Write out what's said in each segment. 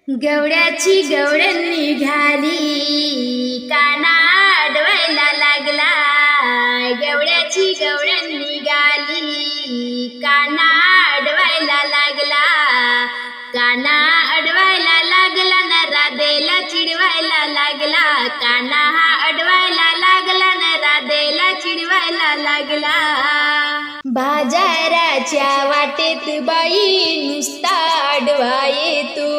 गवड्याची गवळण निघाली, काना अडवायला लागला. गवड्याची गवळण निघाली, काना अडवायला लागला. काना अडवायला लागला न राधेला चिडवायला लागला. काना हा अडवायला लागला न राधेला चिडवायला लागला. बाजाराच्या वाटेत बाई नुसता अडवा येतो.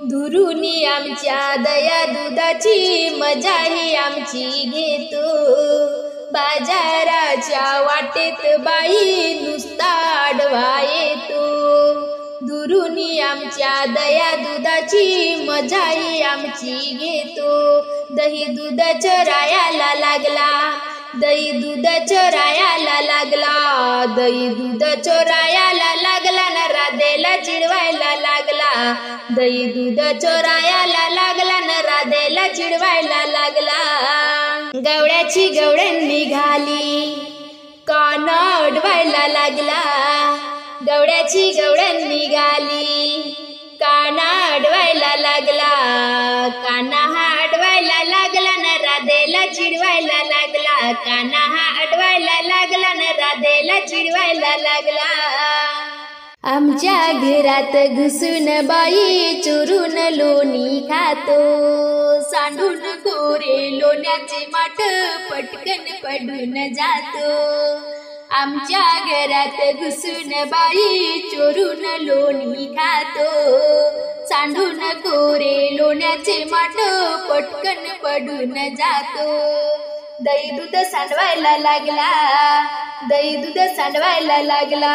दुरुनी आमच्या दया दुधाची मजाही आमची घेतो. बाजाराच्या वाटेत बाई नुसता अडवा येतो. दुरुनी आमच्या दया दुधाची मजाही आमची घेतो. दही दूध चरायला लागला, दही दूध चोरायला लागला. दही दूध चोरायला लागला न राधेला चिडवायला लागला. दही दूध चोरायला लागला न राधेला चिडवायला लागला. गवड्याची गवळण निघाली, काना अडवायला लागला. गवड्याची गवळण निघाली, काना अडवायला लागला. काना हा अडवायला लागला न राधेला चिडवायला लागला. काना हा अडवायला लागला न राधेला चिडवायला लागला. आमच्या घरात घुसून बाई चोरून लोणी खातो. सांडून गोरे लोण्याचे माठ पटकन पडून जातो. आमच्या घरात घुसून बाई चोरून लोणी खातो. सांडून गोरे लोण्याचे माठ पटकन पडून जातो. दही दूध सांडवायला लागला, दही दूध सांडवायला लागला.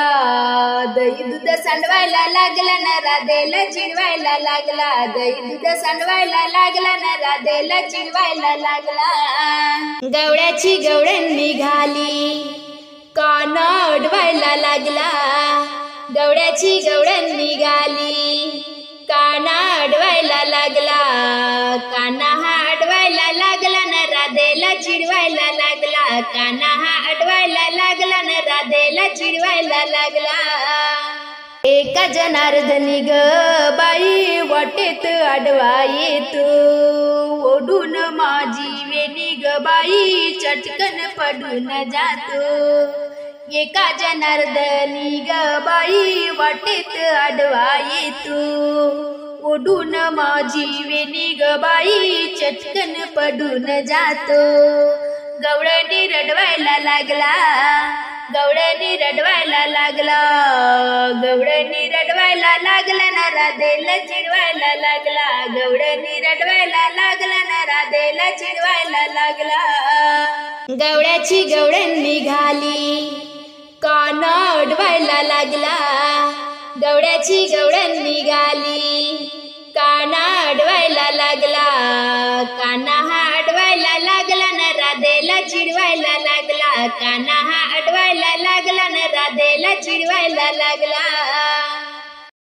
दही दूध सांडवायला लागला न राधेला चिडवायला लागला. दही दूध सांडवायला लागला न राधेला चिडवायला लागला. गवड्याची गवळण निघाली, काना अडवायला लागला. गवड्याची गवळण निघाली, काना अडवायला लागला. काना हा अडवायला लागला न राधेला चिडवायला लागला. काना हा अडवायला लागला न राधेला चिडवायला लागला. एका जनार्दनी ग बाई वाटेत अडवा येतो. ओढून माझी वेणी ग बाई चटकन पडून जातो. एका जनार्दनी ग बाई वाटेत अडवा येतो. ओढून माझी वेणी ग बाई चटकन पडून जातो. गवळणी रडवायला लागला, गवळणी रडवायला लागला. गवळणी रडवायला लागला न राधेला चिडवायला लागला. गवळणी रडवायला लागला न राधेला चिडवायला लागला. गवड्याची गवळण निघाली, काना अडवायला लागला. गवड्याची गवळण निघाली, काना अडवायला लागला. काना हा अडवायला लागला न राधेला चिडवायला लागला. काना हा अडवायला लागला न राधेला चिडवायला लागला.